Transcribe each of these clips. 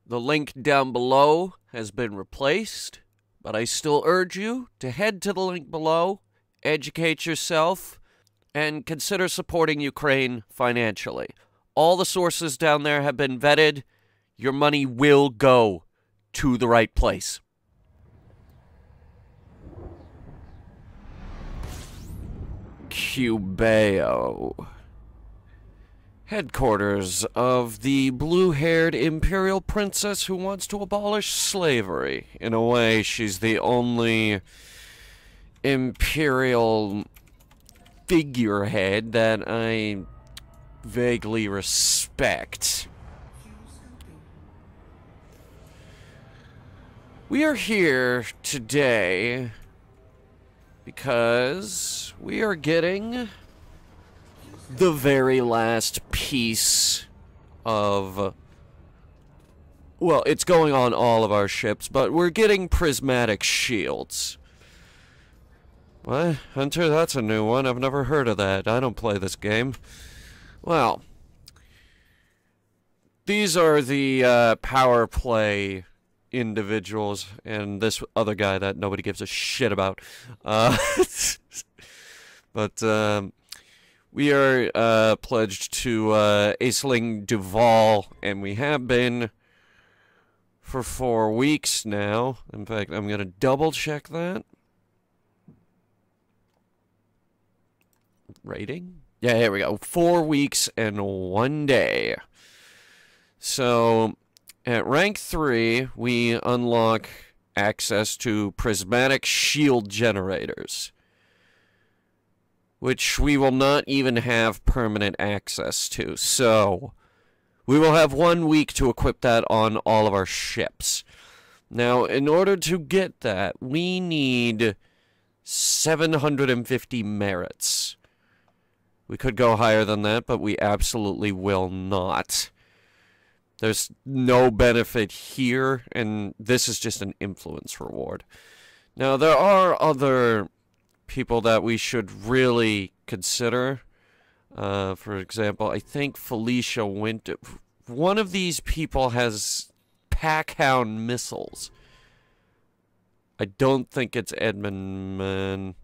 The link down below has been replaced, but I still urge you to head to the link below, educate yourself, and consider supporting Ukraine financially. All the sources down there have been vetted. Your money will go to the right place. Cubeo. Headquarters of the blue-haired imperial princess who wants to abolish slavery. In a way, she's the only imperial figurehead that I vaguely respect. We are here today because we are getting the very last piece of... Well, it's going on all of our ships, but we're getting prismatic shields. What? Hunter, that's a new one. I've never heard of that. I don't play this game. Well, these are the power play individuals, and this other guy that nobody gives a shit about. But we are pledged to Aisling Duval, and we have been for 4 weeks now. In fact, I'm going to double check that. Rating? Yeah, here we go. 4 weeks and 1 day. So, at rank 3, we unlock access to prismatic shield generators, which we will not even have permanent access to. So, we will have 1 week to equip that on all of our ships. Now, in order to get that, we need 750 merits. We could go higher than that, but we absolutely will not. There's no benefit here, and this is just an influence reward. Now, there are other people that we should really consider. For example, I think Felicia Winter. One of these people has Packhound missiles. I don't think it's Edmundman.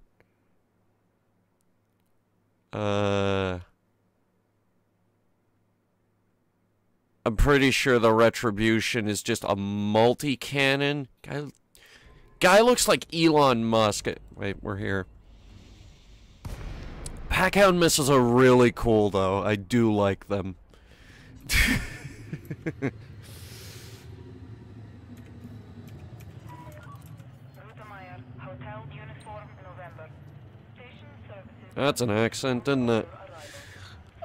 I'm pretty sure the Retribution is just a multi-cannon. Guy looks like Elon Musk. Wait, we're here. Packhound missiles are really cool, though. I do like them. That's an accent, isn't it?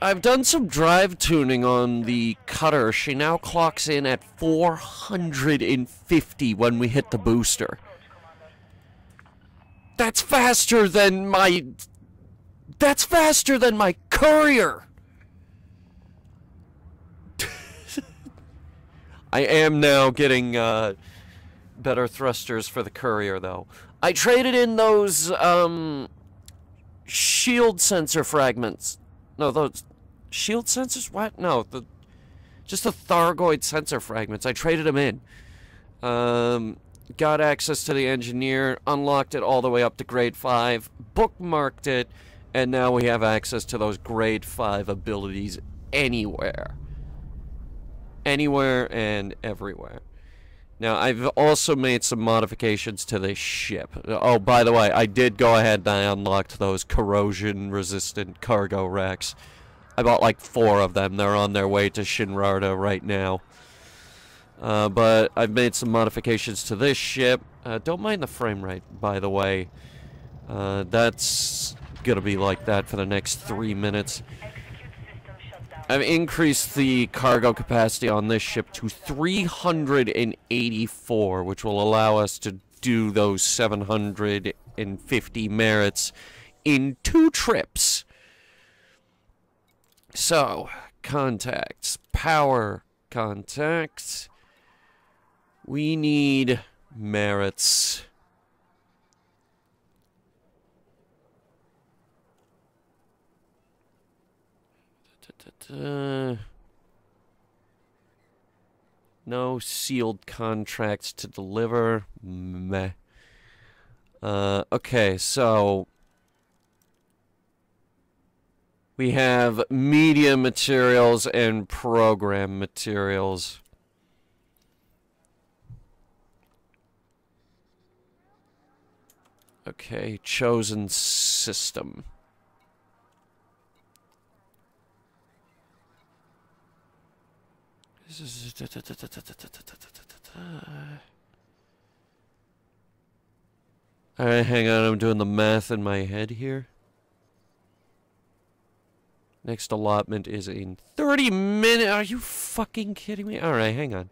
I've done some drive tuning on the cutter. She now clocks in at 450 when we hit the booster. That's faster than my... That's faster than my courier! I am now getting better thrusters for the courier, though. I traded in those shield sensor fragments. No, those shield sensors? What? No, just the Thargoid sensor fragments. I traded them in. Got access to the engineer, unlocked it all the way up to grade 5, bookmarked it, and now we have access to those grade 5 abilities anywhere. Anywhere and everywhere. Now, I've also made some modifications to this ship. Oh, by the way, I did go ahead and I unlocked those corrosion-resistant cargo racks. I bought like 4 of them. They're on their way to Shinrarta right now. But I've made some modifications to this ship. Don't mind the frame rate, by the way. That's gonna be like that for the next 3 minutes. I've increased the cargo capacity on this ship to 384, which will allow us to do those 750 merits in 2 trips. So, contacts, power contacts. We need merits. No sealed contracts to deliver. Meh. Okay, so we have media materials and program materials. Okay, chosen system. Alright, hang on, I'm doing the math in my head here. Next allotment is in 30 minutes. Are you fucking kidding me? Alright, hang on.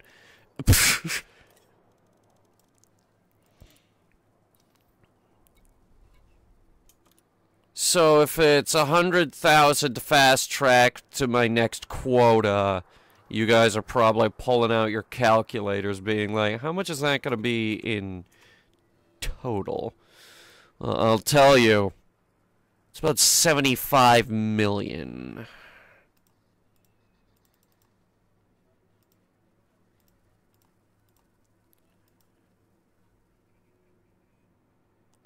So if it's 100,000 fast track to my next quota, you guys are probably pulling out your calculators being like, how much is that going to be in total? I'll tell you. It's about 75 million.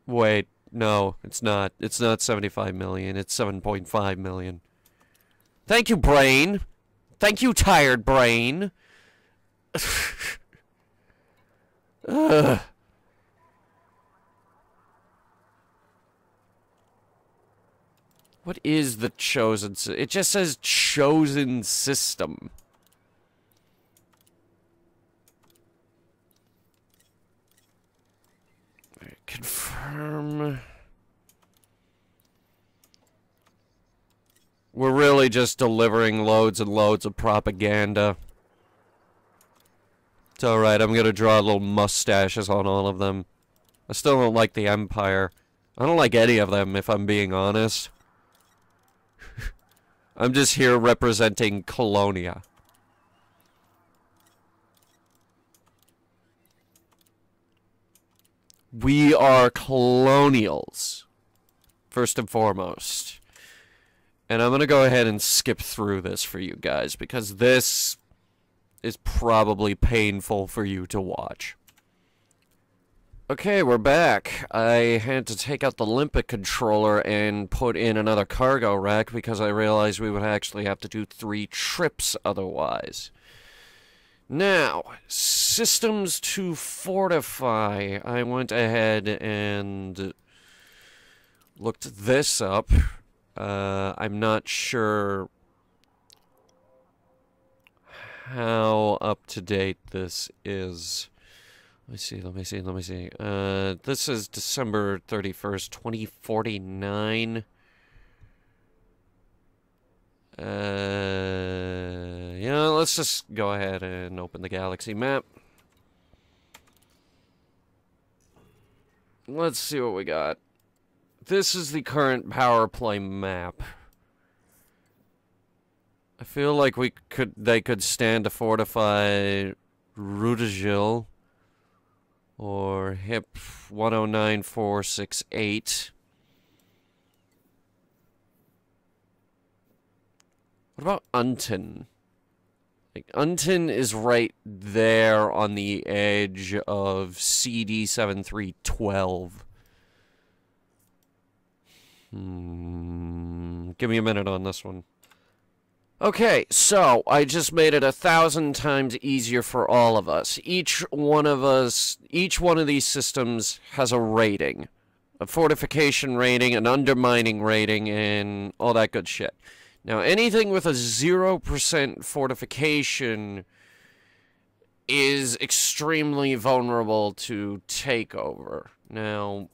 Wait, no, it's not. It's not 75 million. It's 7.5 million. Thank you, brain. Thank you, tired brain. Ugh. What is the chosen? It just says chosen system. Confirm. We're really just delivering loads and loads of propaganda. It's alright, I'm gonna draw little mustaches on all of them. I still don't like the Empire. I don't like any of them, if I'm being honest. I'm just here representing Colonia. We are colonials, first and foremost. And I'm going to go ahead and skip through this for you guys, because this is probably painful for you to watch. Okay, we're back. I had to take out the Limpet controller and put in another cargo rack because I realized we would actually have to do 3 trips otherwise. Now, systems to fortify. I went ahead and looked this up. I'm not sure how up to date this is. Let me see. This is December 31st, 2049. Yeah, let's just go ahead and open the galaxy map. Let's see what we got. This is the current power play map. I feel like they could stand to fortify Rudagil or HIP 109468. What about Unton? Like, Unton is right there on the edge of CD7312. Give me a minute on this one. Okay, so I just made it 1,000 times easier for all of us. Each one of these systems has a rating. A fortification rating, an undermining rating, and all that good shit. Now, anything with a 0% fortification is extremely vulnerable to takeover. Now,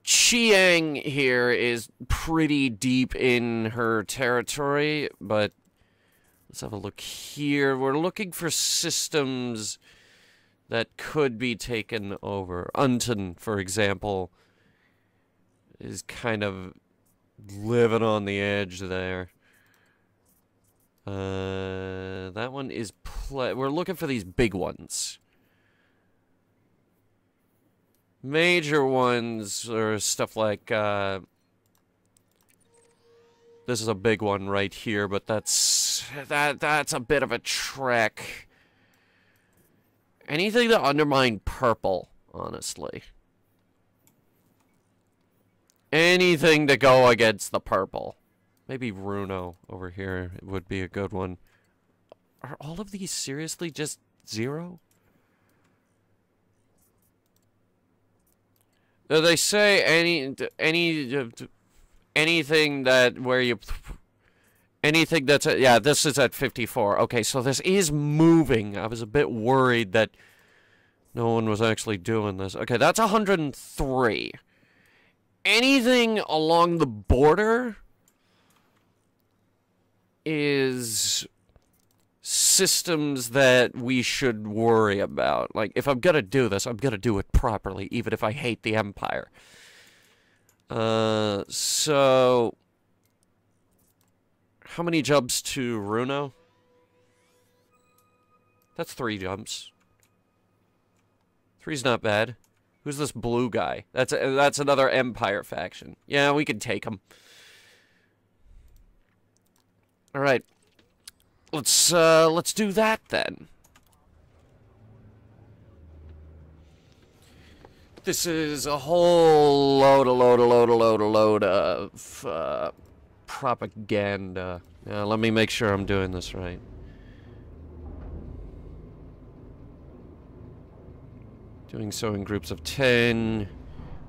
Chiang here is pretty deep in her territory, but let's have a look here. We're looking for systems that could be taken over. Unton, for example, is kind of living on the edge there. That one is we're looking for these big ones. Major ones are stuff like, this is a big one right here, but that's that's a bit of a trek. Anything to undermine purple, honestly. Anything to go against the purple. Maybe Runo over here would be a good one. Are all of these seriously just 0? They say anything that where you anything that's at, yeah, this is at 54. Okay, so this is moving. I was a bit worried that no one was actually doing this. Okay, that's 103. Anything along the border is systems that we should worry about. Like, if I'm gonna do this, I'm gonna do it properly, even if I hate the Empire. So... how many jumps to Runo? That's 3 jumps. 3's not bad. Who's this blue guy? That's another Empire faction. Yeah, we can take him. All right. Let's do that then. This is a whole load of propaganda. Now, let me make sure I'm doing this right. Doing so in groups of 10.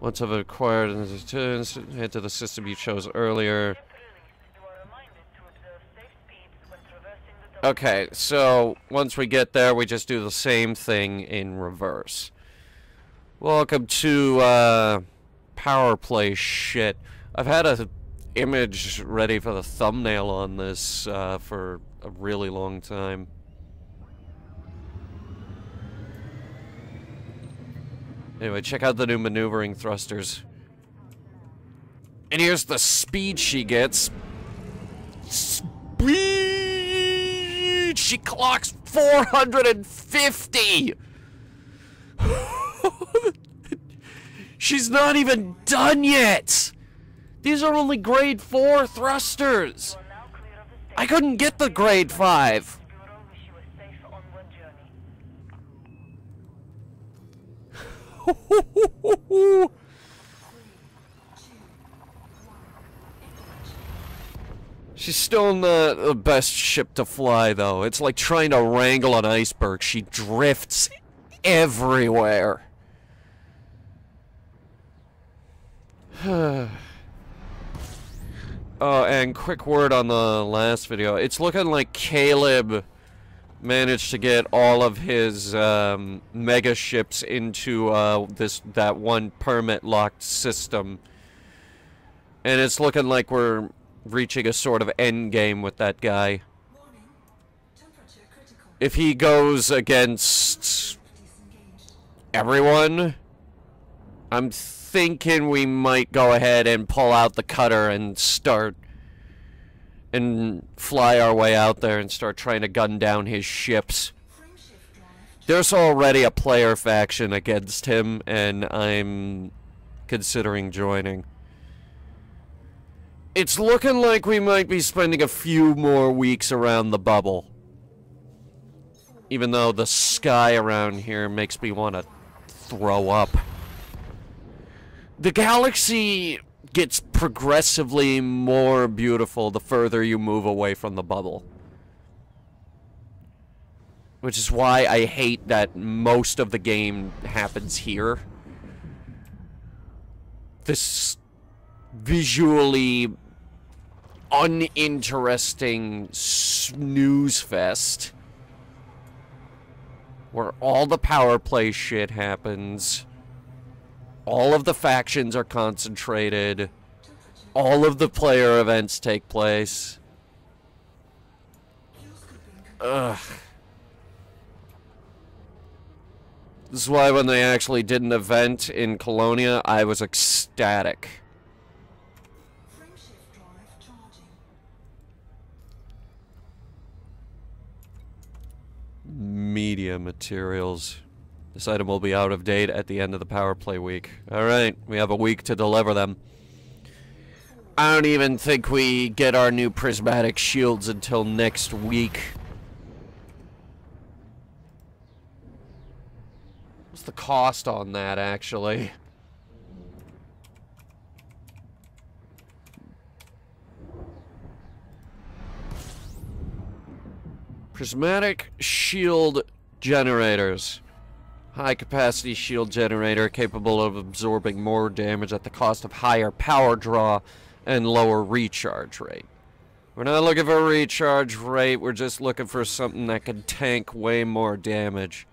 Once I've acquired head to the system you chose earlier. Okay, so once we get there, we just do the same thing in reverse. Welcome to power play shit. I've had a image ready for the thumbnail on this for a really long time. Anyway, check out the new maneuvering thrusters. And here's the speed she gets. Speed! She clocks 450! She's not even done yet! These are only grade 4 thrusters! I couldn't get the grade 5! She's still not the best ship to fly, though. It's like trying to wrangle an iceberg. She drifts everywhere. Oh, and quick word on the last video. It's looking like Caleb managed to get all of his mega ships into that one permit locked system, and it's looking like we're reaching a sort of end game with that guy. If he goes against everyone, I'm thinking we might go ahead and pull out the cutter and start and fly our way out there and start trying to gun down his ships. There's already a player faction against him, and I'm considering joining. It's looking like we might be spending a few more weeks around the bubble. Even though the sky around here makes me want to throw up. The galaxy gets progressively more beautiful the further you move away from the bubble. Which is why I hate that most of the game happens here. This visually uninteresting snooze fest where all the power play shit happens. All of the factions are concentrated. All of the player events take place. Ugh. This is why when they actually did an event in Colonia, I was ecstatic. Media materials. This item will be out of date at the end of the power play week. Alright, we have a week to deliver them. I don't even think we get our new prismatic shields until next week. What's the cost on that, actually? Prismatic shield generators. High capacity shield generator capable of absorbing more damage at the cost of higher power draw and lower recharge rate. We're not looking for a recharge rate, we're just looking for something that can tank way more damage.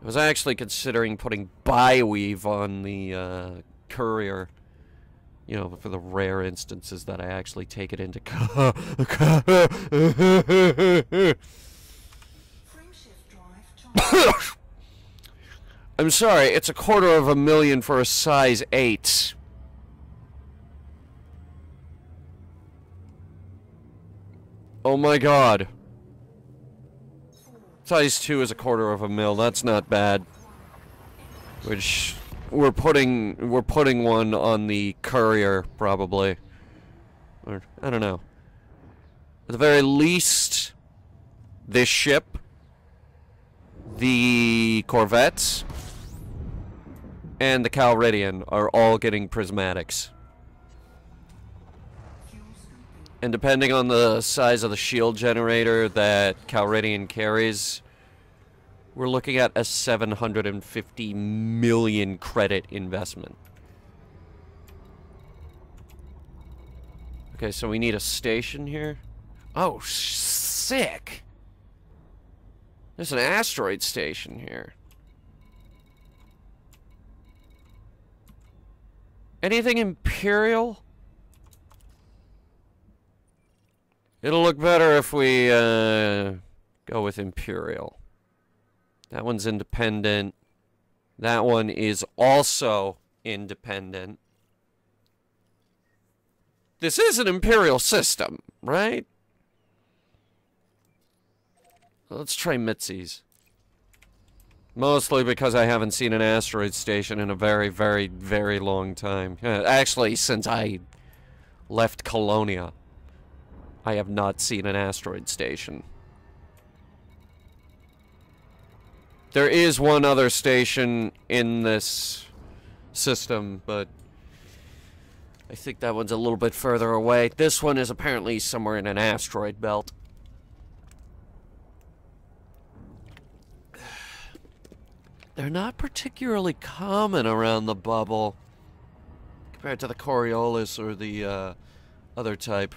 I was actually considering putting Bioweave on the courier. You know, for the rare instances that I actually take it into I'm sorry, it's $250,000 for a size 8. Oh my god. Size 2 is $250,000, that's not bad. Which... We're putting one on the courier, probably. Or, I don't know. At the very least, this ship, the corvettes, and the Calridian are all getting prismatics. And depending on the size of the shield generator that Calridian carries, we're looking at a 750 million credit investment. Okay, so we need a station here. Oh, sick! There's an asteroid station here. Anything Imperial? It'll look better if we go with Imperial. That one's independent. That one is also independent. This is an Imperial system, right? Let's try Mitzi's. Mostly because I haven't seen an asteroid station in a very, very, very long time. Actually, since I left Colonia, I have not seen an asteroid station. There is one other station in this system, but I think that one's a little bit further away. This one is apparently somewhere in an asteroid belt. They're not particularly common around the bubble compared to the Coriolis or the other type.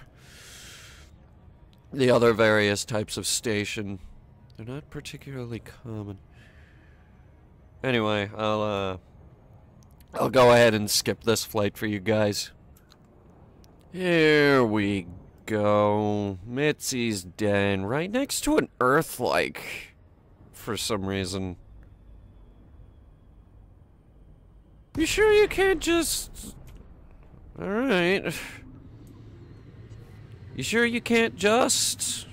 The other various types of station. They're not particularly common. Anyway, I'll go ahead and skip this flight for you guys. Here we go. Mitzi's Den, right next to an Earth-like, for some reason. You sure you can't just... Alright. You sure you can't just...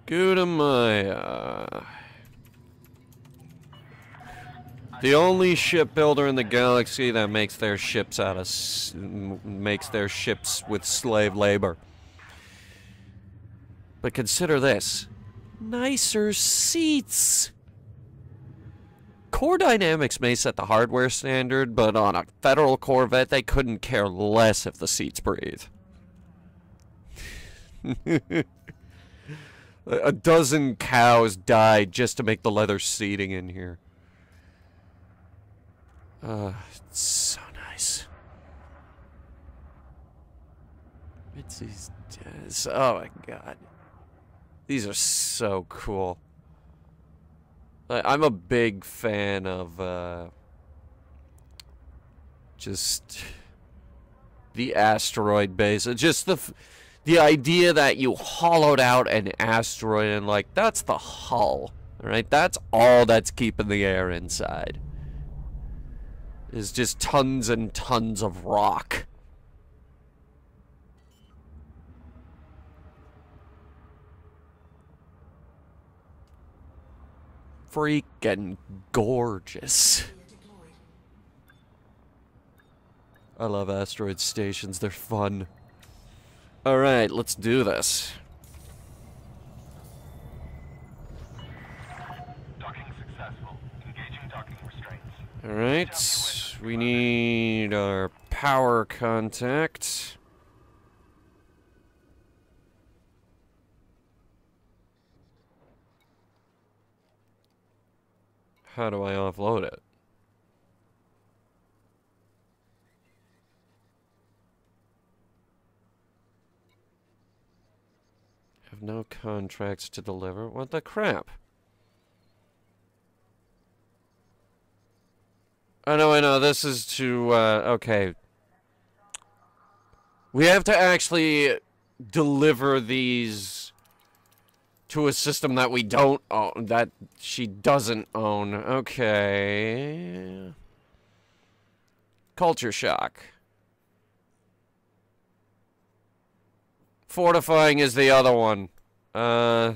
Gudamaya. The only shipbuilder in the galaxy that makes their ships with slave labor. But consider this. Nicer seats. Core Dynamics may set the hardware standard, but on a federal Corvette, they couldn't care less if the seats breathe. A dozen cows died just to make the leather seating in here. It's so nice. Mitzi's Des. Oh my god. These are so cool. I'm a big fan of, just the asteroid base. Just the idea that you hollowed out an asteroid and, like, that's the hull, right? That's all that's keeping the air inside. Is just tons and tons of rock. freaking gorgeous. I love asteroid stations, they're fun. Alright, let's do this. Docking successful. Engaging docking restraints. Alright, we need our power contact. How do I offload it? Have no contracts to deliver. What the crap? Oh, no, I know. This is to, okay. We have to actually deliver these to a system that we don't own, that she doesn't own. Okay. Culture shock. Fortifying is the other one.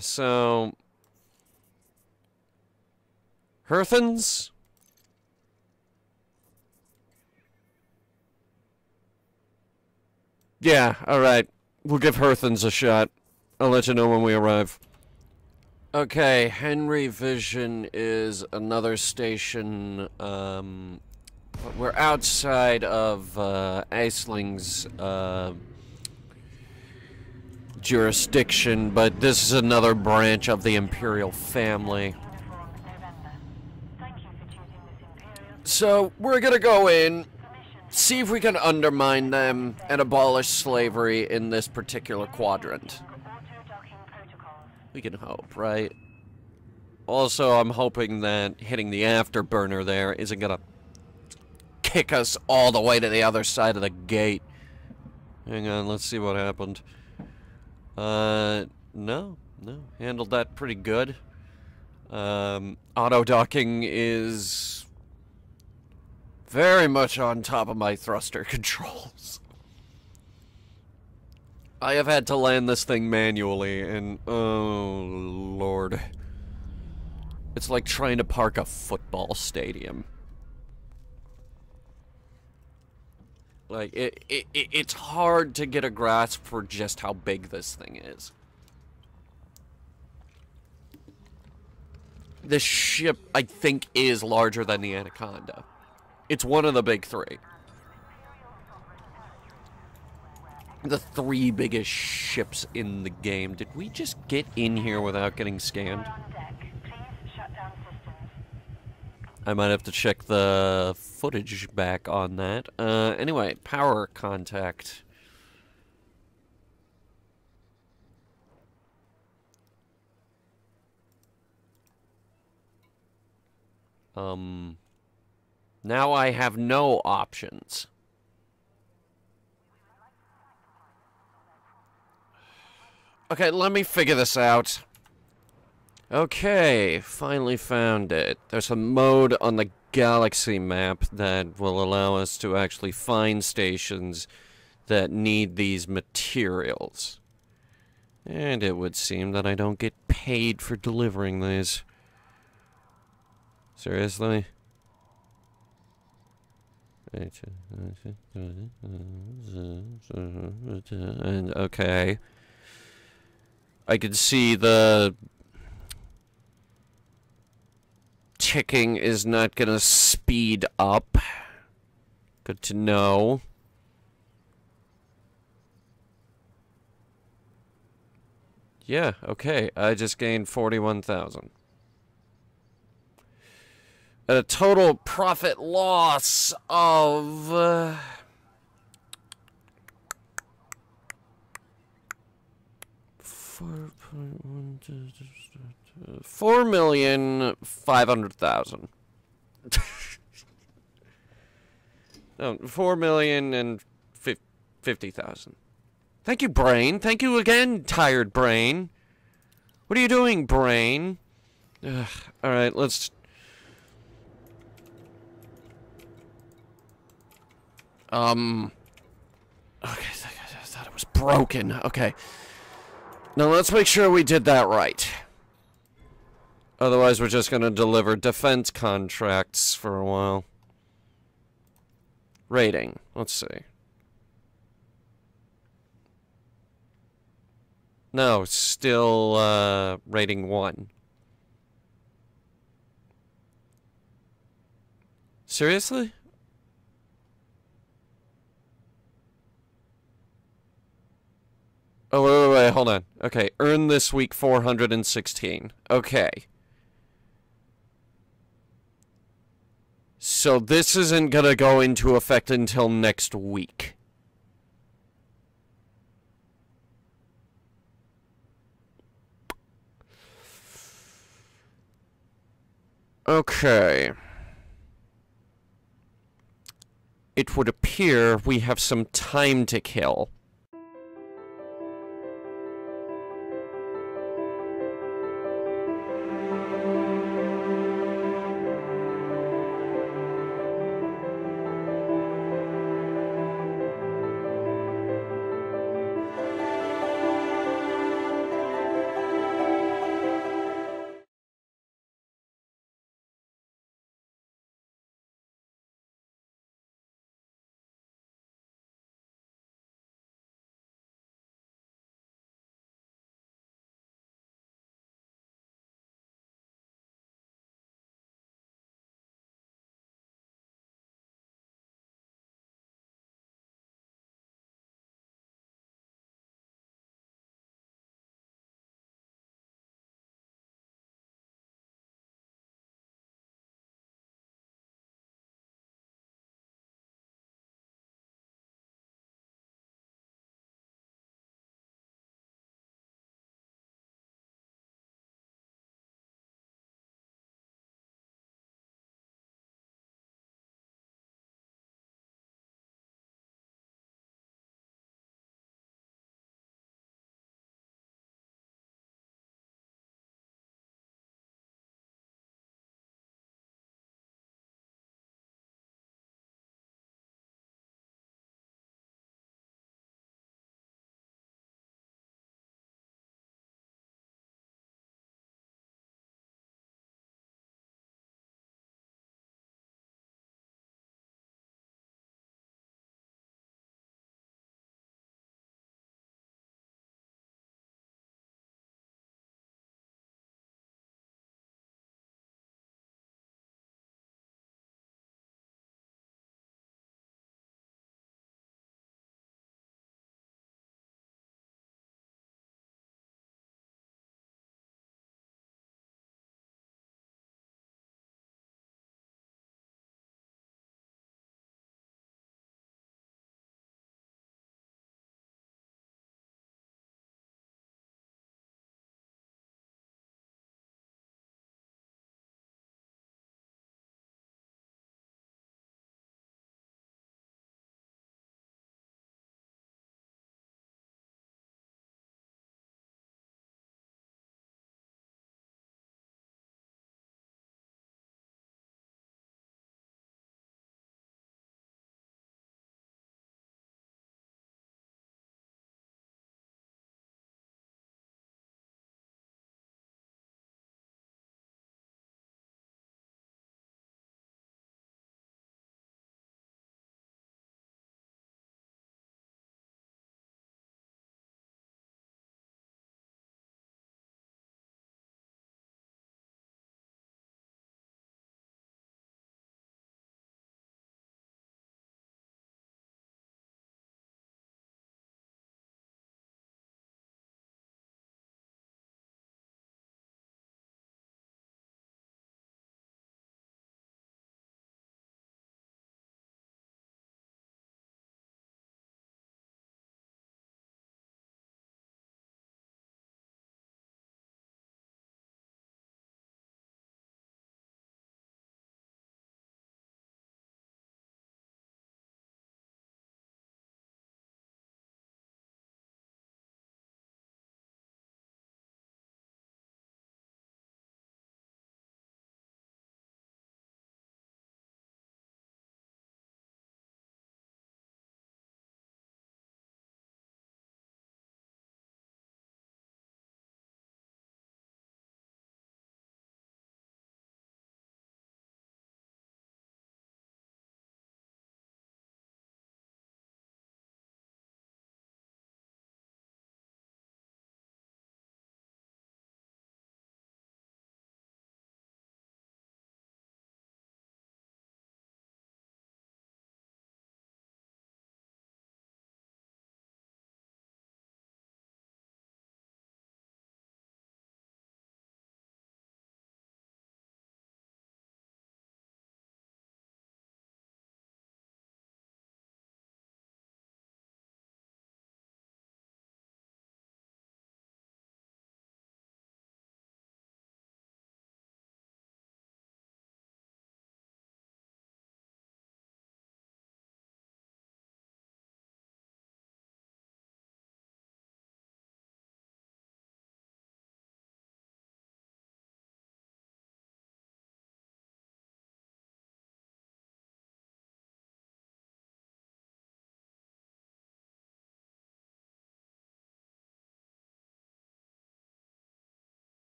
So... Hearthens? Yeah, alright. We'll give Hearthens a shot. I'll let you know when we arrive. Okay, Henry Vision is another station. We're outside of Aisling's jurisdiction, but this is another branch of the Imperial family. So, we're gonna go in, see if we can undermine them and abolish slavery in this particular quadrant. We can hope, right? Also, I'm hoping that hitting the afterburner there isn't gonna kick us all the way to the other side of the gate. Hang on, let's see what happened. No. Handled that pretty good. Auto-docking is very much on top of my thruster controls. I have had to land this thing manually, and oh lord. It's like trying to park a football stadium. Like, it's hard to get a grasp for just how big this thing is. This ship, I think, is larger than the Anaconda. It's one of the big three. The three biggest ships in the game. Did we just get in here without getting scanned? I might have to check the footage back on that. Anyway, power contact. Now I have no options. Okay, let me figure this out. Okay, finally found it. There's a mode on the galaxy map that will allow us to actually find stations that need these materials. And it would seem that I don't get paid for delivering these. Seriously? And okay. I can see the ticking is not gonna speed up. Good to know. Yeah, okay. I just gained 41,000. At a total profit loss of 4,500,000. No, 4,050,000. Thank you, brain. Thank you again, tired brain. What are you doing, brain? Ugh. All right, let's. Okay, I thought it was broken. Okay. Now let's make sure we did that right. Otherwise, we're just gonna deliver defense contracts for a while. Rating. Let's see. No, still, rating 1. Seriously? Oh, wait, hold on. Okay, earn this week 416. Okay. So this isn't gonna go into effect until next week. Okay. It would appear we have some time to kill.